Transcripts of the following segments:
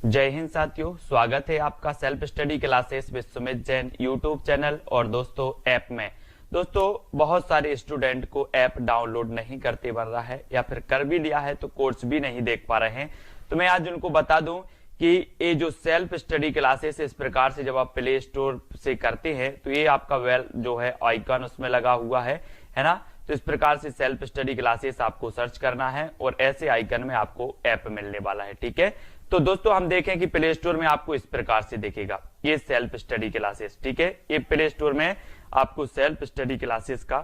जय हिंद साथियों, स्वागत है आपका self study classes with Sumit Jain YouTube channel और दोस्तों ऐप में। दोस्तों बहुत सारे स्टूडेंट को ऐप डाउनलोड नहीं करते बन रहा है या फिर कर भी लिया है तो कोर्स भी नहीं देख पा रहे हैं। तो मैं आज उनको बता दूं कि ये जो सेल्फ स्टडी क्लासेस इस प्रकार से जब आप प्ले स्टोर से करते हैं तो ये आपका वेल जो है आइकन उसमें लगा हुआ है ना। तो इस प्रकार से सेल्फ स्टडी क्लासेस आपको सर्च करना है और ऐसे आइकन में आपको ऐप मिलने वाला है। ठीक है, तो दोस्तों हम देखें कि प्ले स्टोर में आपको इस प्रकार से दिखेगा ये सेल्फ स्टडी क्लासेस। ठीक है, ये प्ले स्टोर में आपको सेल्फ स्टडी क्लासेस का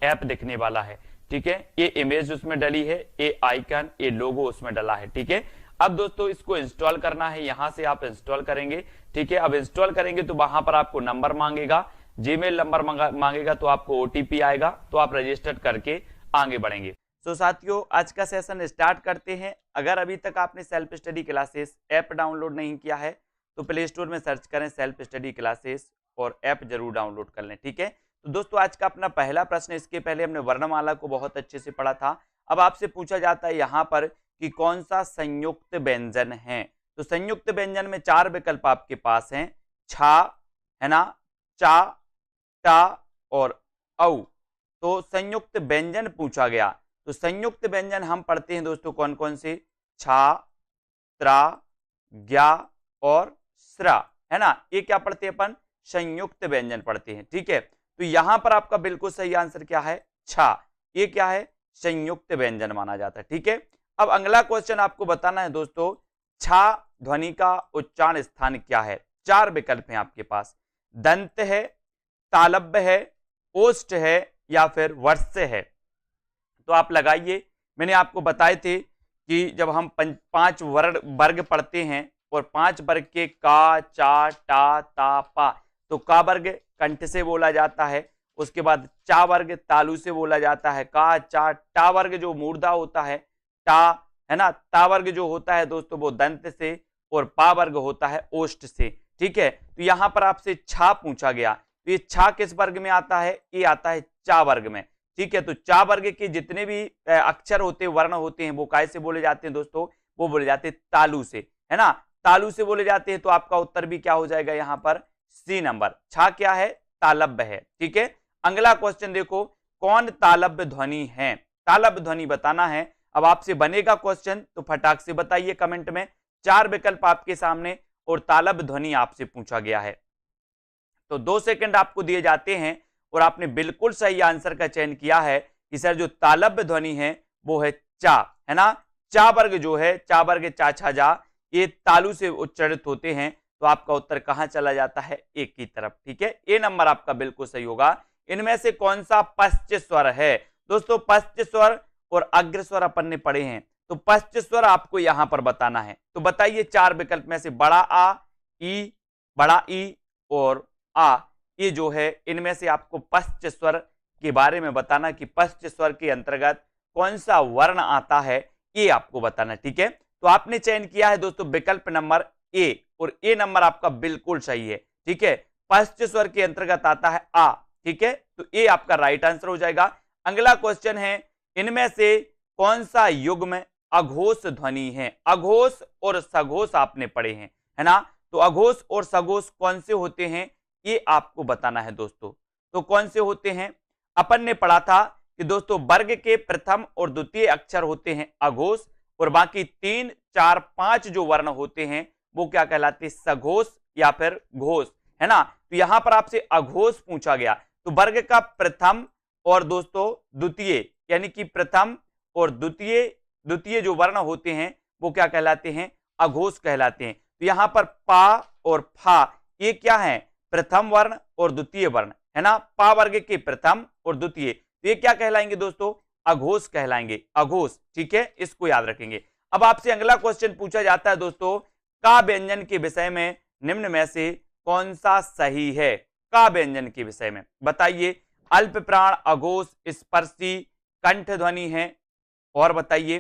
ऐप दिखने वाला है। ठीक है, ये इमेज उसमें डली है, ये आइकन, ये लोगो उसमें डला है। ठीक है, अब दोस्तों इसको इंस्टॉल करना है, यहां से आप इंस्टॉल करेंगे। ठीक है, अब इंस्टॉल करेंगे तो वहां पर आपको नंबर मांगेगा, जीमेल नंबर मांगेगा, तो आपको ओटीपी आएगा, तो आप रजिस्टर करके आगे बढ़ेंगे। तो साथियों आज का सेशन स्टार्ट करते हैं। अगर अभी तक आपने self study classes app download नहीं किया है तो प्ले स्टोर में सर्च करें सेल्फ स्टडी क्लासेस और ऐप जरूर डाउनलोड कर लें। ठीक है, तो दोस्तों आज का अपना पहला प्रश्न, इसके पहले हमने वर्णमाला को बहुत अच्छे से पढ़ा था। अब आपसे पूछा जाता है यहाँ पर कि कौन सा संयुक्त व्यंजन है। तो संयुक्त व्यंजन में चार विकल्प आपके पास हैं, छा है ना, चा, टा और औ। तो संयुक्त व्यंजन पूछा गया, तो संयुक्त व्यंजन हम पढ़ते हैं दोस्तों कौन कौन से, छा, त्रा, ज्ञा और स्रा, है ना। ये क्या पढ़ते हैं अपन, संयुक्त व्यंजन पढ़ते हैं। ठीक है, तो यहां पर आपका बिल्कुल सही आंसर क्या है, छा। ये क्या है, संयुक्त व्यंजन माना जाता है। ठीक है, अब अगला क्वेश्चन आपको बताना है दोस्तों, छा ध्वनि का उच्चारण स्थान क्या है। चार विकल्प हैं आपके पास, दंत है, तालब्य है, ओष्ठ है या फिर वर्ष्य है। तो आप लगाइए, मैंने आपको बताए थे कि जब हम पांच वर्ग पढ़ते हैं और पांच वर्ग के का, चा, टा, ता, पा, तो का वर्ग कंठ से बोला जाता है, उसके बाद चा वर्ग तालु से बोला जाता है, का, चा, टा वर्ग जो मूर्धा होता है, टा है ना, ता वर्ग जो होता है दोस्तों वो दंत से और पा वर्ग होता है ओष्ठ से। ठीक है, तो यहां पर आपसे छा पूछा गया, तो ये छा किस वर्ग में आता है, ये आता है चा वर्ग में। ठीक है, तो चा वर्ग के जितने भी अक्षर होते हैं, वर्ण होते हैं, वो काय से बोले जाते हैं दोस्तों, वो बोले जाते हैं तालु से, है ना, तालु से बोले जाते हैं। तो आपका उत्तर भी क्या हो जाएगा यहाँ पर, सी नंबर। छा क्या है, तालब्य है। ठीक है, अगला क्वेश्चन देखो, कौन तालब्य ध्वनि है, तालब्य ध्वनि बताना है। अब आपसे बनेगा क्वेश्चन तो फटाक से बताइए कमेंट में, चार विकल्प आपके सामने और तालब्य ध्वनि आपसे पूछा गया है। तो 2 सेकंड आपको दिए जाते हैं और आपने बिल्कुल सही आंसर का चयन किया है कि सर जो तालब्य ध्वनि है वो है चा, है ना। चा वर्ग जो है, चा वर्ग, चा, छा, जा, ये तालु से उच्चारित होते हैं। तो आपका उत्तर कहां चला जाता है, एक की तरफ। ठीक है, ए नंबर आपका बिल्कुल सही होगा। इनमें से कौन सा पश्च स्वर है दोस्तों, पश्च स्वर और अग्र स्वर अपन ने पढ़े हैं, तो पश्च स्वर आपको यहां पर बताना है। तो बताइए चार विकल्प में से बड़ा आ, ई, बड़ा ई और आ, ये जो है इनमें से आपको पश्च स्वर के बारे में बताना कि पश्च स्वर के अंतर्गत कौन सा वर्ण आता है, ये आपको बताना। ठीक है, तो आपने चयन किया है दोस्तों विकल्प नंबर ए और ए नंबर आपका बिल्कुल सही है। ठीक है, पश्च स्वर के अंतर्गत आता है आ। ठीक है, तो ए आपका राइट आंसर हो जाएगा। अगला क्वेश्चन है, इनमें से कौन सा युग्म अघोष ध्वनि है। अघोष और सघोष आपने पढ़े हैं, है ना, तो अघोष और सघोष कौन से होते हैं ये आपको बताना है दोस्तों। तो कौन से होते हैं, अपन ने पढ़ा था कि दोस्तों वर्ग के प्रथम और द्वितीय अक्षर होते हैं अघोष और बाकी 3, 4, 5 जो वर्ण होते हैं वो क्या कहलाते हैं, सघोष या फिर घोष, है ना। तो यहां पर आपसे अघोष पूछा गया, तो वर्ग का प्रथम और दोस्तों द्वितीय, यानी कि प्रथम और द्वितीय जो वर्ण होते हैं वो क्या कहलाते हैं, अघोष कहलाते हैं। तो यहां पर पा और फा ये क्या है, प्रथम वर्ण और द्वितीय वर्ण, है ना। पा वर्ग के प्रथम और द्वितीय, तो ये क्या कहलाएंगे दोस्तों, अघोष कहलाएंगे, अघोष। ठीक है, इसको याद रखेंगे। अब आपसे अगला क्वेश्चन पूछा जाता है दोस्तों, का व्यंजन के विषय में निम्न में से कौन सा सही है। का व्यंजन के विषय में बताइए, अल्प प्राण, अघोष, स्पर्शी, कंठ ध्वनि है, और बताइए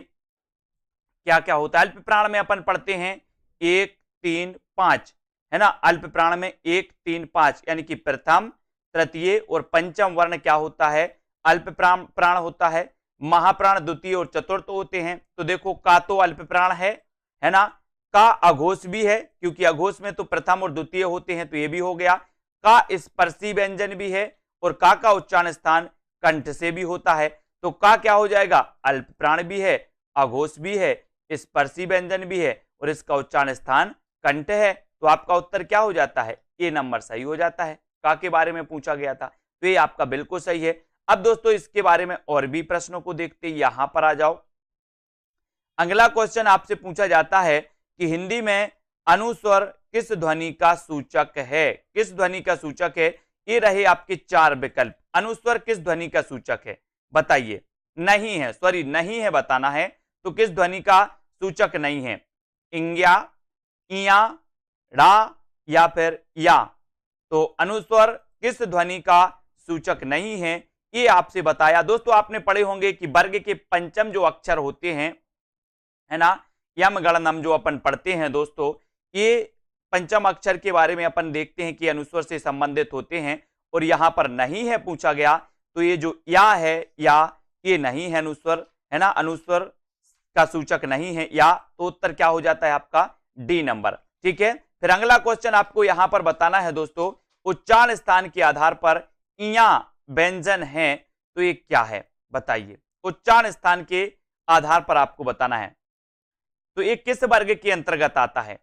क्या क्या होता है। अल्प प्राण में अपन पढ़ते हैं 1, 3, 5, है ना। अल्प प्राण में 1, 3, 5 यानी कि प्रथम, तृतीय और पंचम वर्ण क्या होता है, अल्प प्राण होता है। महाप्राण द्वितीय और चतुर्थ होते हैं। तो देखो का तो अल्प प्राण है ना, का अघोष भी है, क्योंकि अघोष में तो प्रथम और द्वितीय होते हैं, तो ये भी हो गया। का स्पर्शी व्यंजन भी है, और का उच्चारण स्थान कंठ से भी होता है, तो का क्या हो जाएगा, अल्प प्राण भी है, अघोष भी है, स्पर्शी व्यंजन भी है, और इसका उच्चारण स्थान कंठ है। तो आपका उत्तर क्या हो जाता है, ए नंबर सही हो जाता है। का के बारे में पूछा गया था, तो ये आपका बिल्कुल सही है। अब दोस्तों इसके बारे में और भी प्रश्नों को देखते हैं, यहां पर आ जाओ। अगला क्वेश्चन आपसे पूछा जाता है कि हिंदी में अनुस्वर किस ध्वनि का सूचक है, किस ध्वनि का सूचक है। ये रहे आपके चार विकल्प। अनुस्वर किस ध्वनि का सूचक है, बताइए। नहीं है, सॉरी नहीं है बताना है, तो किस ध्वनि का सूचक नहीं है, इंग्या, इया, ड़ा या फिर या। तो अनुस्वर किस ध्वनि का सूचक नहीं है, ये आपसे बताया। दोस्तों आपने पढ़े होंगे कि वर्ग के पंचम जो अक्षर होते हैं, है ना, यम गणनम जो अपन पढ़ते हैं दोस्तों, ये पंचम अक्षर के बारे में अपन देखते हैं कि अनुस्वर से संबंधित होते हैं, और यहां पर नहीं है पूछा गया, तो ये जो या है, या ये नहीं है अनुस्वर, है ना, अनुस्वर का सूचक नहीं है या, तो उत्तर क्या हो जाता है आपका, डी नंबर। ठीक है, फिर अगला क्वेश्चन आपको यहां पर बताना है दोस्तों, उच्चारण स्थान के आधार पर इया व्यंजन है, तो ये क्या है, बताइए। उच्चारण स्थान के आधार पर आपको बताना है, तो ये किस वर्ग के अंतर्गत आता है।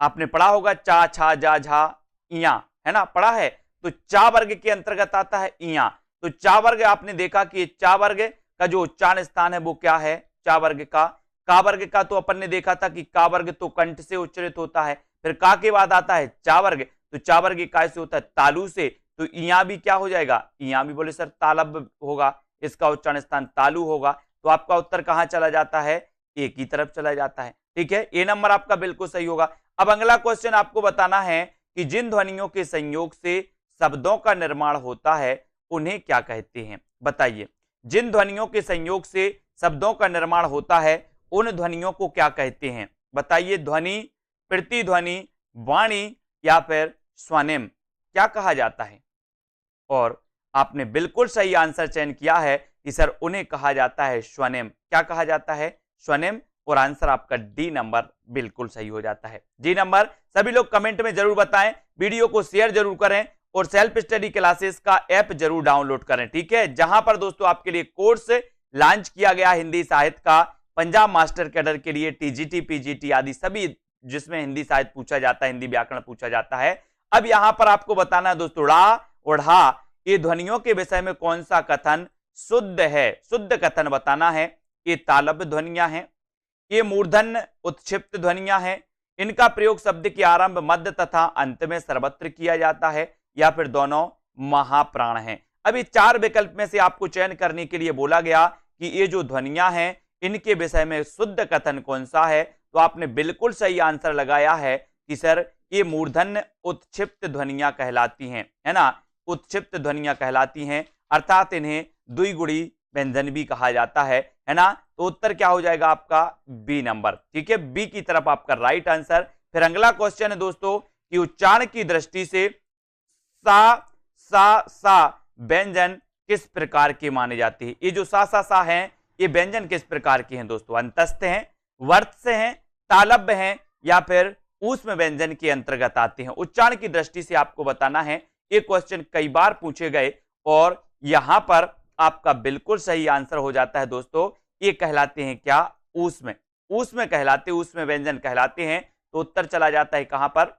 आपने पढ़ा होगा चा, छा, जा, झा, इया, है ना, पढ़ा है। तो चा वर्ग के अंतर्गत आता है इया। तो चा वर्ग आपने देखा कि चा वर्ग का जो उच्चारण स्थान है वो क्या है, चा वर्ग का। का वर्ग का तो अपन ने देखा था कि का वर्ग तो कंठ से उच्चरित होता है, फिर का के बाद आता है चा वर्ग, तो चा वर्ग काय से होता है, तालु से। तो इया भी क्या हो जाएगा, इया भी बोले सर तालब होगा, इसका उच्चारण स्थान तालु होगा। तो आपका उत्तर कहां चला जाता है, ए की तरफ चला जाता है। ठीक है, ए नंबर आपका बिल्कुल सही होगा। अब अगला क्वेश्चन आपको बताना है कि जिन ध्वनियों के संयोग से शब्दों का निर्माण होता है उन्हें क्या कहते हैं, बताइए। जिन ध्वनियों के संयोग से शब्दों का निर्माण होता है उन ध्वनियों को क्या कहते हैं, बताइए। ध्वनि, प्रतिध्वनि, वाणी या फिर स्वनिम, क्या कहा जाता है। और आपने बिल्कुल सही आंसर चयन किया है कि सर उन्हें कहा जाता है स्वनिम। क्या कहा जाता है, स्वनिम। और आंसर आपका डी नंबर बिल्कुल सही हो जाता है, डी नंबर। सभी लोग कमेंट में जरूर बताएं, वीडियो को शेयर जरूर करें, और सेल्फ स्टडी क्लासेस का ऐप जरूर डाउनलोड करें। ठीक है, जहां पर दोस्तों आपके लिए कोर्स लॉन्च किया गया हिंदी साहित्य का, पंजाब मास्टर कैडर के लिए, टीजीटी, पीजीटी आदि सभी, जिसमें हिंदी साहित्य पूछा जाता है, हिंदी व्याकरण पूछा जाता है। अब यहां पर आपको बताना है दोस्तों, ड़ा और ढा ये ध्वनियों के विषय में कौन सा कथन शुद्ध है, शुद्ध कथन बताना है। ये तालब्य ध्वनियां हैं, ये मूर्धन्य उत्क्षिप्त ध्वनियां हैं, इनका प्रयोग शब्द के आरंभ, मध्य तथा अंत में सर्वत्र किया जाता है, या फिर दोनों महाप्राण हैं। अभी चार विकल्प में से आपको चयन करने के लिए बोला गया कि ये जो ध्वनियां हैं इनके विषय में शुद्ध कथन कौन सा है, तो आपने बिल्कुल सही आंसर लगाया है कि सर ये मूर्धन्य उत्क्षिप्त ध्वनियां कहलाती हैं, है ना, उत्क्षिप्त ध्वनियां कहलाती हैं, अर्थात इन्हें द्विगुणी व्यंजन भी कहा जाता है ना। तो उत्तर क्या हो जाएगा आपका, बी नंबर। ठीक है, बी की तरफ आपका राइट आंसर। फिर अगला क्वेश्चन है दोस्तों कि उच्चारण की दृष्टि से सा व्यंजन किस प्रकार के माने जाते हैं। ये जो सा हैं ये व्यंजन किस प्रकार के हैं दोस्तों, अंतस्थ हैं, वर्त से हैं, तालब्य हैं, या फिर ऊष्म व्यंजन के अंतर्गत आते हैं। उच्चारण की दृष्टि से आपको बताना है। ये क्वेश्चन कई बार पूछे गए, और यहां पर आपका बिल्कुल सही आंसर हो जाता है दोस्तों, ये कहलाते हैं क्या, ऊष्म, ऊष्म कहलाते, ऊष्म व्यंजन कहलाते हैं। तो उत्तर चला जाता है कहां पर,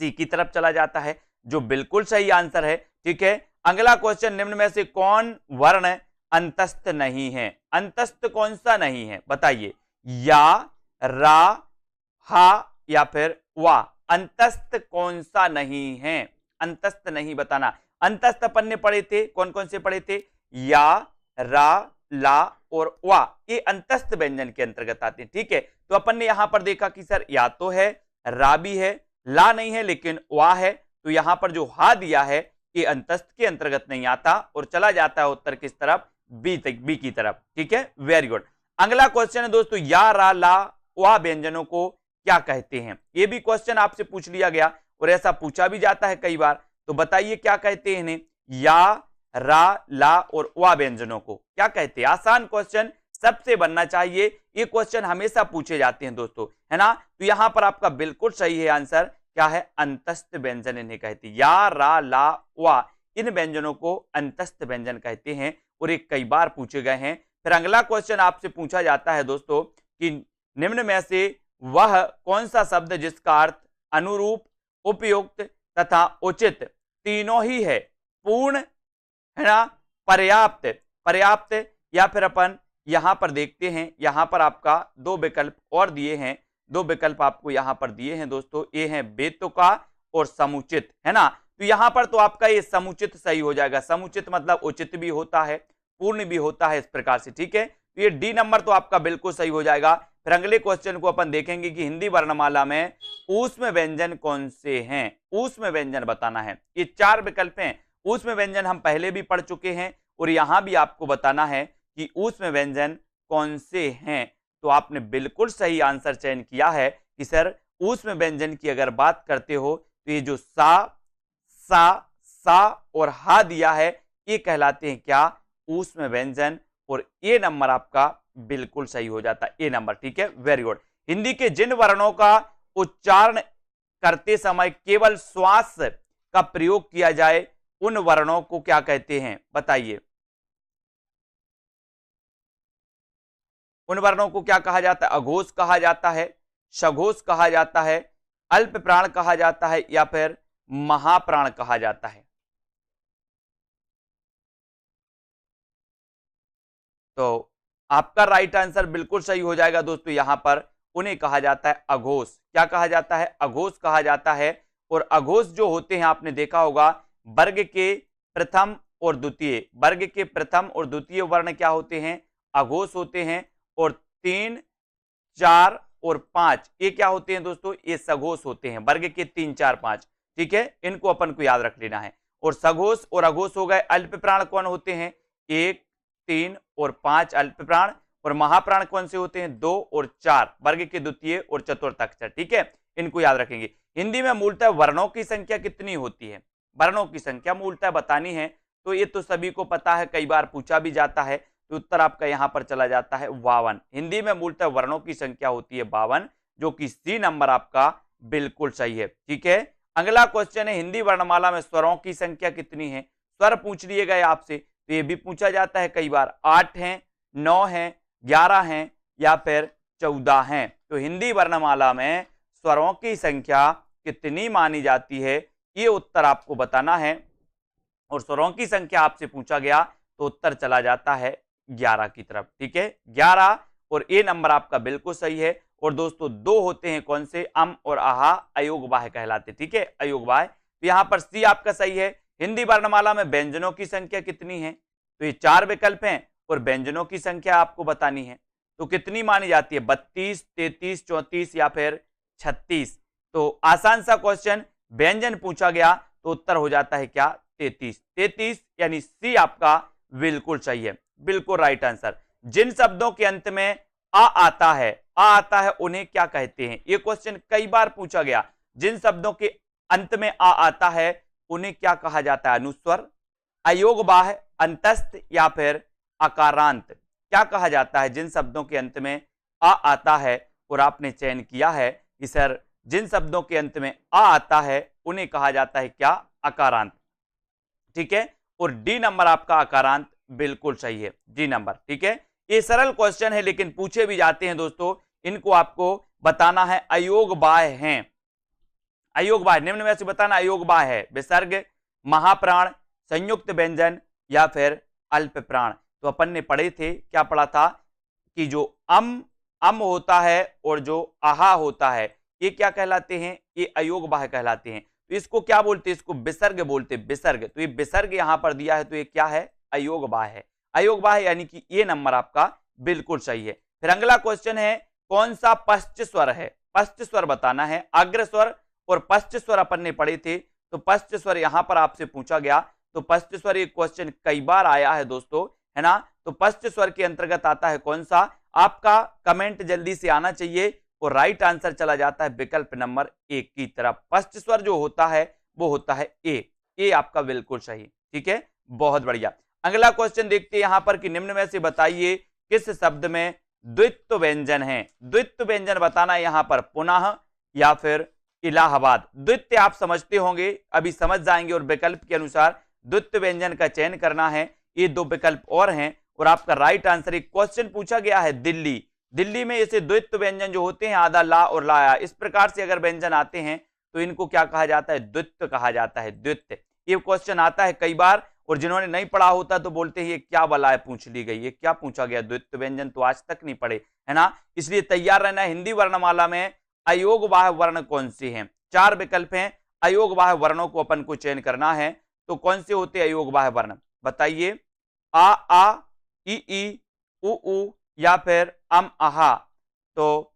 सी की तरफ चला जाता है, जो बिल्कुल सही आंसर है। ठीक है, अगला क्वेश्चन, निम्न में से कौन वर्ण अंतस्थ नहीं है, अंतस्थ कौन सा नहीं है, बताइए। या, रा, हा या फिर वा, अंतस्थ कौन सा नहीं है, अंतस्थ नहीं बताना। अंतस्थ अपन ने पढ़े थे, कौन कौन से पढ़े थे, या, रा, ला और वा, ये अंतस्थ व्यंजन के अंतर्गत आते हैं। ठीक है, तो अपन ने यहां पर देखा कि सर या तो है, रा भी है, ला नहीं है, लेकिन वा है। तो यहां पर जो हा दिया है ये अंतस्थ के अंतर्गत नहीं आता, और चला जाता है उत्तर किस तरफ, बी तक, बी की तरफ। ठीक है, वेरी गुड। अगला क्वेश्चन है दोस्तों, या, रा, ला, वा व्यंजनों को क्या कहते हैं। ये भी क्वेश्चन आपसे पूछ लिया गया, और ऐसा पूछा भी जाता है कई बार। तो बताइए क्या कहते हैं इन्हें, या, रा, ला और वा व्यंजनों को क्या कहते हैं। आसान क्वेश्चन सबसे बनना चाहिए, ये क्वेश्चन हमेशा पूछे जाते हैं दोस्तों, है ना। तो यहां पर आपका बिल्कुल सही है आंसर, क्या है, अंतस्थ व्यंजन इन्हें कहते हैं। या, रा, ला, वा, इन व्यंजनों को अंतस्थ व्यंजन कहते हैं और ये कई बार पूछे गए हैं। फिर अगला क्वेश्चन आपसे पूछा जाता है दोस्तों कि निम्न में से वह कौन सा शब्द जिसका अर्थ अनुरूप, उपयुक्त तथा उचित तीनों ही है, पूर्ण, है ना, पर्याप्त, पर्याप्त, या फिर अपन यहां पर देखते हैं, यहां पर आपका दो विकल्प और दिए हैं, दो विकल्प आपको यहां पर दिए हैं दोस्तों, ये है बेतुका और समुचित, है ना। तो यहां पर तो आपका ये समुचित सही हो जाएगा, समुचित मतलब उचित भी होता है, पूर्ण भी होता है, इस प्रकार से, ठीक है। तो ये डी नंबर तो आपका बिल्कुल सही हो जाएगा। फिर अगले क्वेश्चन को अपन देखेंगे कि हिंदी वर्णमाला में ऊष्म व्यंजन कौन से हैं, ऊष्म व्यंजन बताना है। ये चार विकल्प हैं, ऊष्म व्यंजन हम पहले भी पढ़ चुके हैं और यहां भी आपको बताना है कि ऊष्म व्यंजन कौन से हैं। तो आपने बिल्कुल सही आंसर चयन किया है कि सर ऊष्म व्यंजन की अगर बात करते हो तो ये जो सा और हा दिया है ये कहलाते हैं क्या, ऊष्म व्यंजन, और ए नंबर आपका बिल्कुल सही हो जाता है, ए नंबर, ठीक है, वेरी गुड। हिंदी के जिन वर्णों का उच्चारण करते समय केवल श्वास का प्रयोग किया जाए उन वर्णों को क्या कहते हैं, बताइए। उन वर्णों को क्या कहा जाता है, अघोष कहा जाता है, सघोष कहा जाता है, अल्प प्राण कहा जाता है, या फिर महाप्राण कहा जाता है। तो आपका राइट आंसर बिल्कुल सही हो जाएगा दोस्तों, यहां पर उन्हें कहा जाता है अघोष। क्या कहा जाता है, अघोष कहा जाता है। और अघोष जो होते हैं आपने देखा होगा वर्ग के प्रथम और द्वितीय, वर्ग के प्रथम और द्वितीय वर्ण क्या होते हैं, अघोष होते हैं। और 3, 4 और 5 ये क्या होते हैं दोस्तों, ये सघोष होते हैं, वर्ग के 3, 4, 5, ठीक है, इनको अपन को याद रख लेना है। और सघोष और अघोष हो गए। अल्प प्राण कौन होते हैं, 1, 3 और 5 अल्प प्राण। और महाप्राण कौन से होते हैं, 2 और 4, वर्ग के द्वितीय और चतुर्थ अक्षर, ठीक है, इनको याद रखेंगे। हिंदी में मूलतः वर्णों की संख्या कितनी होती है, वर्णों की संख्या मूलतः बतानी है। तो ये तो सभी को पता है, कई बार पूछा भी जाता है, तो उत्तर आपका यहां पर चला जाता है 52। हिंदी में मूलतः वर्णों की संख्या होती है 52, जो कि सी नंबर आपका बिल्कुल सही है, ठीक है। अगला क्वेश्चन है हिंदी वर्णमाला में स्वरों की संख्या कितनी है। स्वर पूछ लिए गए आपसे, तो ये भी पूछा जाता है कई बार, 8 हैं, 9 हैं, 11 हैं, या फिर 14 हैं। तो हिंदी वर्णमाला में स्वरों की संख्या कितनी मानी जाती है, ये उत्तर आपको बताना है। और स्वरों की संख्या आपसे पूछा गया तो उत्तर चला जाता है 11 की तरफ, ठीक है, 11। और ए नंबर आपका बिल्कुल सही है। और दोस्तों दो होते हैं कौन से, अम और आहा, अयोगवाह कहलाते, ठीक है, अयोगवाह। तो यहां पर सी आपका सही है। हिंदी वर्णमाला में व्यंजनों की संख्या कितनी है, तो ये 4 विकल्प हैं और व्यंजनों की संख्या आपको बतानी है। तो कितनी मानी जाती है, 32, 33, 34 या फिर 36। तो आसान सा क्वेश्चन, व्यंजन पूछा गया तो उत्तर हो जाता है क्या, 33, 33, यानी सी आपका बिल्कुल सही है, बिल्कुल राइट आंसर। जिन शब्दों के अंत में आ आता है उन्हें क्या कहते हैं, यह क्वेश्चन कई बार पूछा गया। जिन शब्दों के अंत में आ आता है उन्हें क्या कहा जाता है, अनुस्वर, अयोगवाह, अंतस्थ, या फिर अकारांत। क्या कहा जाता है जिन शब्दों के अंत में आ आता है, और आपने चयन किया है कि सर जिन शब्दों के अंत में आ आता है उन्हें कहा जाता है क्या, अकारांत, ठीक है। और डी नंबर आपका अकारांत बिल्कुल सही है, डी नंबर, ठीक है। ये सरल क्वेश्चन है लेकिन पूछे भी जाते हैं दोस्तों, इनको आपको बताना है, अयोगवाह हैं, अयोगवाह निम्न में से बताना अयोगवाह है, विसर्ग, महाप्राण, संयुक्त व्यंजन, या फिर अल्प प्राण। तो अपन ने पढ़े थे, क्या पढ़ा था कि जो अम होता है और जो आहा होता है ये क्या कहलाते हैं, ये अयोगवाह कहलाते हैं। तो इसको क्या बोलते हैं, इसको विसर्ग बोलते हैं, विसर्ग। तो ये विसर्ग यहां पर दिया है तो ये क्या है, अयोगवाह है, अयोगवाह, यानी कि ये नंबर आपका बिल्कुल सही है। फिर अगला क्वेश्चन है, कौन सा पश्च स्वर है, पश्च स्वर बताना है। अग्र स्वर और पश्च स्वर अपन ने पढ़े थे, तो पश्च स्वर यहां पर आपसे पूछा गया। तो पश्च स्वर ये क्वेश्चन कई बार आया है दोस्तों, है ना। तो पश्च स्वर के अंतर्गत आता है कौन सा, आपका कमेंट जल्दी से आना चाहिए। और राइट आंसर चला जाता है विकल्प नंबर 1 की तरफ। पश्च स्वर जो होता है वो होता है ए आपका बिल्कुल सही, ठीक है, बहुत बढ़िया। अगला क्वेश्चन देखते हैं यहां पर कि निम्न में से बताइए किस शब्द में द्वित्व व्यंजन है। द्वित्व व्यंजन बताना यहां पर पुनः या फिर इलाहाबाद। द्वित्व आप समझते होंगे, अभी समझ जाएंगे, और विकल्प के अनुसार द्वित्व व्यंजन का चयन करना है। ये दो विकल्प और हैं और आपका राइट आंसर, एक क्वेश्चन पूछा गया है दिल्ली। दिल्ली में ऐसे द्वित्व व्यंजन जो होते हैं आधा ला और लाया, इस प्रकार से अगर व्यंजन आते हैं तो इनको क्या कहा जाता है? द्वित्व कहा जाता है। द्वित्व, ये क्वेश्चन आता है कई बार, और जिन्होंने नहीं पढ़ा होता तो बोलते हैं ये क्या बलाए पूछ ली गई, ये क्या पूछा गया? द्वित्व व्यंजन तो आज तक नहीं पढ़े, है ना। इसलिए तैयार रहना है। हिंदी वर्णमाला में अयोगवाह वर्ण कौन से हैं? 4 विकल्प हैं। अयोगवाह वर्णों को अपन को चयन करना है, तो कौन से होते हैं अयोगवाह वर्ण? बताइए। आ, ई, उ, या फिर आहा। तो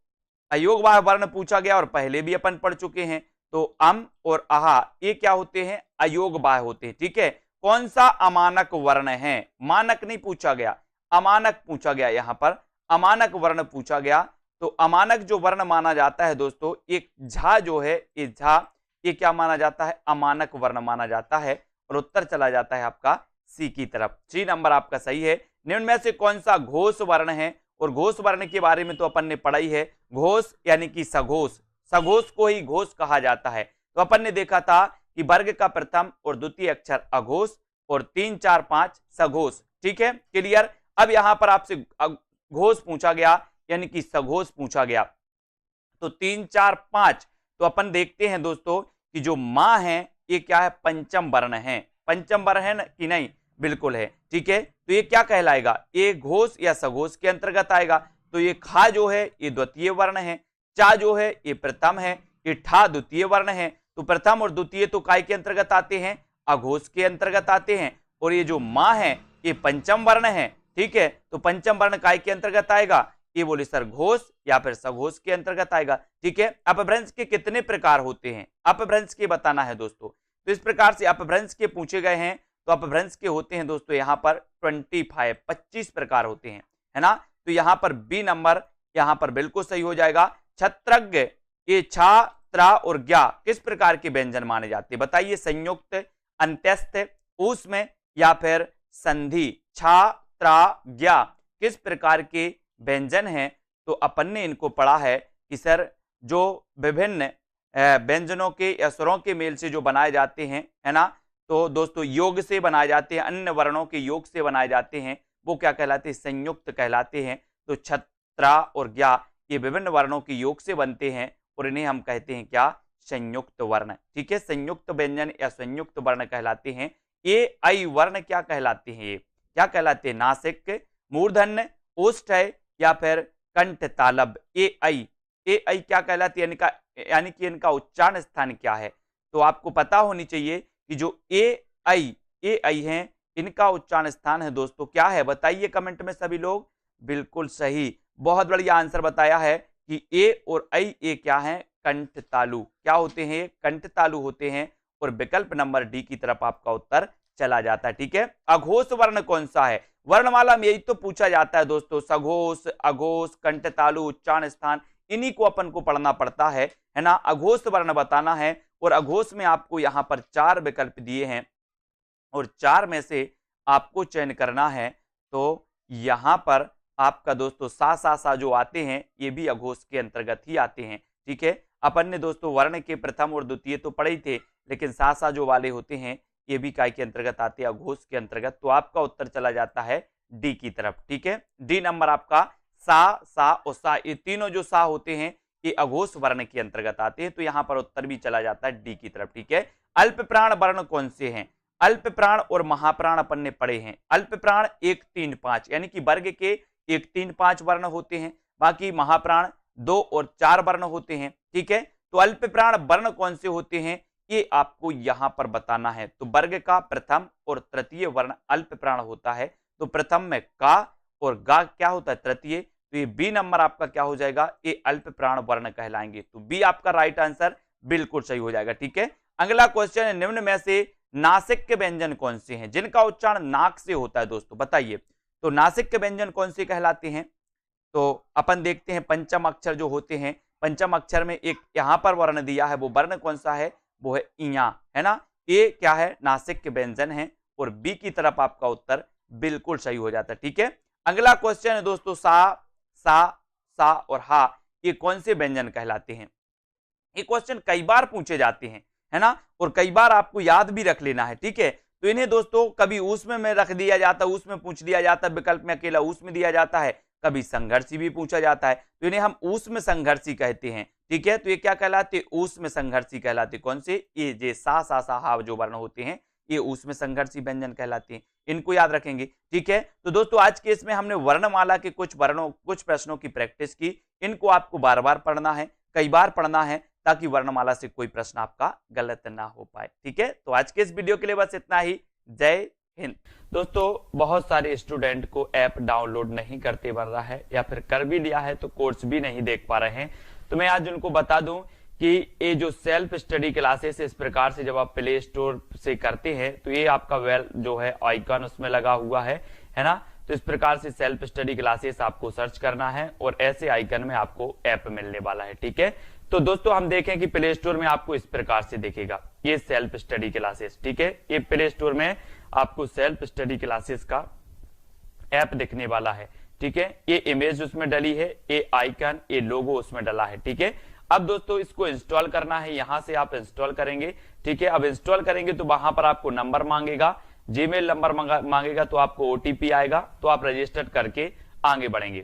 अयोगवाह वर्ण पूछा गया और पहले भी अपन पढ़ चुके हैं। तो और आहा ये क्या होते हैं? अयोगवाह होते हैं। ठीक है, कौन सा अमानक वर्ण है? मानक नहीं पूछा गया, अमानक पूछा गया। यहां पर अमानक वर्ण पूछा गया। तो अमानक जो वर्ण माना जाता है दोस्तों, एक झा जो है, ये झा, ये क्या माना जाता है? अमानक वर्ण माना जाता है। और उत्तर चला जाता है आपका सी की तरफ। 3 नंबर आपका सही है। निम्न में से कौन सा घोष वर्ण है? और घोष वर्ण के बारे में तो अपन ने पढ़ा ही है। घोष यानी कि सघोष, सघोष को ही घोष कहा जाता है। तो अपन ने देखा था कि वर्ग का प्रथम और द्वितीय अक्षर अघोष और 3, 4, 5 सघोष। ठीक है, क्लियर। अब यहां पर आपसे घोष पूछा गया यानी कि सघोष पूछा गया। तो 3, 4, 5 तो अपन देखते हैं दोस्तों कि जो मां है ये क्या है? पंचम वर्ण है। पंचम वर्ण है कि नहीं? बिल्कुल है। ठीक है, तो ये क्या कहलाएगा? ये घोष या सघोष के अंतर्गत आएगा। तो ये खा जो है ये द्वितीय वर्ण है, चा जो है ये प्रथम है, ये ठा द्वितीय वर्ण है। तो प्रथम और द्वितीय तो काय के अंतर्गत आते हैं? अघोष के अंतर्गत आते हैं। और ये जो मां है ये पंचम वर्ण है। ठीक है, तो पंचम वर्ण काय के अंतर्गत आएगा? ये बोले सर घोष या फिर सघोष के अंतर्गत आएगा। ठीक है, अपभ्रंश के कितने प्रकार होते हैं? अपभ्रंश के बताना है दोस्तों। तो इस प्रकार से अपभ्रंश के पूछे गए हैं। तो अपभ्रंश के होते हैं दोस्तों यहाँ पर 25 प्रकार होते हैं, है ना। तो यहाँ पर बी नंबर यहाँ पर बिल्कुल सही हो जाएगा। छत्रज्ञ, ये छा, त्रा और ज्ञा किस प्रकार के व्यंजन माने जाते हैं? बताइए। संयुक्त, अंत्यस्थ, ऊष्म या फिर संधि। छा, त्रा, ज्ञा किस प्रकार के व्यंजन हैं? तो अपन ने इनको पढ़ा है कि सर जो विभिन्न व्यंजनों के या स्वरों के मेल से जो बनाए जाते हैं, है ना। तो दोस्तों योग से बनाए जाते हैं, अन्य वर्णों के योग से बनाए जाते हैं, वो क्या कहलाते हैं? संयुक्त कहलाते हैं। तो छत्रा और ज्ञा ये विभिन्न वर्णों के योग से बनते हैं और इन्हें हम कहते हैं क्या? संयुक्त वर्ण। ठीक है, संयुक्त व्यंजन या संयुक्त वर्ण कहलाते हैं। ए आई वर्ण क्या कहलाते हैं? ये क्या कहलाते हैं? नासिक, मूर्धन्य, ओष्ठ या फिर कंठ तालब। ए आई क्या कहलाती है? यानी कि इनका उच्चारण स्थान क्या है? तो आपको पता होनी चाहिए कि जो ए आई हैं, इनका उच्चारण स्थान है दोस्तों क्या है? बताइए कमेंट में सभी लोग। बिल्कुल सही, बहुत बढ़िया आंसर बताया है कि ए और आई ये क्या है? कंठ तालु। क्या होते हैं? कंठ तालु होते हैं। और विकल्प नंबर डी की तरफ आपका उत्तर चला जाता है। ठीक है, अघोष वर्ण कौन सा है? वर्णमाला में यही तो पूछा जाता है दोस्तों। सघोष, अघोष, कंठ तालु, उच्चारण स्थान, इन्हीं को अपन को पढ़ना पड़ता है ना। अघोष वर्ण बताना है और अघोष में आपको यहाँ पर 4 विकल्प दिए हैं और 4 में से आपको चयन करना है। तो यहाँ पर आपका दोस्तों सा जो आते हैं ये भी अघोष के अंतर्गत ही आते हैं। ठीक है, अपन ने दोस्तों वर्ण के प्रथम और द्वितीय तो पढ़े ही थे, लेकिन सा जो वाले होते हैं ये भी काय के अंतर्गत आते हैं? अघोष के अंतर्गत। तो आपका उत्तर चला जाता है डी की तरफ। ठीक है, डी नंबर आपका सा और सा, ये तीनों जो सा होते हैं ये अघोष वर्ण के अंतर्गत आते हैं। तो यहाँ पर उत्तर भी चला जाता है डी की तरफ। ठीक है, अल्प प्राण वर्ण कौन से हैं? अल्प प्राण और महाप्राण अपन ने पढ़े हैं। अल्प प्राण 1, 3, 5 यानी कि वर्ग के 1, 3, 5 वर्ण होते हैं, बाकी महाप्राण 2 और 4 वर्ण होते हैं। ठीक है, तो अल्प प्राण वर्ण कौन से होते हैं ये आपको यहां पर बताना है। तो वर्ग का प्रथम और तृतीय वर्ण अल्प प्राण होता है। तो प्रथम में का और गा क्या होता है? तृतीय। तो ये बी नंबर आपका क्या हो जाएगा? ये अल्प प्राण वर्ण कहलाएंगे। तो बी आपका राइट आंसर बिल्कुल सही हो जाएगा। ठीक है, अगला क्वेश्चन है, निम्न में से नासिक के व्यंजन कौन से हैं जिनका उच्चारण नाक से होता है? दोस्तों बताइए। तो नासिक के व्यंजन कौन से कहलाते हैं? तो अपन देखते हैं पंचम अक्षर जो होते हैं, पंचम अक्षर में एक यहां पर वर्ण दिया है, वो वर्ण कौन सा है? वो है इया, है ना। ये क्या है? नासिक के व्यंजन है और बी की तरफ आपका उत्तर बिल्कुल सही हो जाता है। ठीक है, अगला क्वेश्चन है दोस्तों सा सा, सा और हा ये कौन से व्यंजन कहलाते हैं? ये क्वेश्चन कई बार पूछे जाते हैं, है ना, और कई बार आपको याद भी रख लेना है, ठीक है। तो इन्हें दोस्तों कभी उसमें में रख दिया जाता है, उसमें पूछ लिया जाता है, विकल्प में अकेला उसमें दिया जाता है, कभी संघर्षी भी पूछा जाता है, तो इन्हें हम उसमें संघर्षी कहते हैं, ठीक है। तो ये क्या कहलाते? उसमें संघर्षी कहलाते। कौन से? ये जे सा हा जो वर्ण होते हैं ये उसमें संघर्षी व्यंजन कहलाते हैं, इनको याद रखेंगे, ठीक है। तो दोस्तों आज के इसमें हमने वर्णमाला के कुछ प्रश्नों की प्रैक्टिस की, इनको आपको बार बार पढ़ना है, कई बार पढ़ना है, ताकि वर्णमाला से कोई प्रश्न आपका गलत ना हो पाए, ठीक है। तो आज के इस वीडियो के लिए बस इतना ही। जय हिंद। दोस्तों बहुत सारे स्टूडेंट को ऐप डाउनलोड नहीं करते बन रहा है, या फिर कर भी लिया है तो कोर्स भी नहीं देख पा रहे हैं। तो मैं आज उनको बता दूं कि ये जो सेल्फ स्टडी क्लासेस इस प्रकार से जब आप प्ले स्टोर से करते हैं तो ये आपका वेल जो है आइकन उसमें लगा हुआ है ना। तो इस प्रकार से सेल्फ स्टडी क्लासेस आपको सर्च करना है और ऐसे आइकन में आपको ऐप मिलने वाला है, ठीक है। तो दोस्तों हम देखें कि प्ले स्टोर में आपको इस प्रकार से दिखेगा ये सेल्फ स्टडी क्लासेस, ठीक है। ये प्ले स्टोर में आपको सेल्फ स्टडी क्लासेस का ऐप दिखने वाला है, ठीक है। ये इमेज उसमें डली है, ये आइकन, ये लोगो उसमें डला है, ठीक है। अब दोस्तों इसको इंस्टॉल करना है, यहां से आप इंस्टॉल करेंगे, ठीक है। अब इंस्टॉल करेंगे तो वहां पर आपको नंबर मांगेगा, जीमेल नंबर मांगेगा, तो आपको ओटीपी आएगा, तो आप रजिस्टर करके आगे बढ़ेंगे।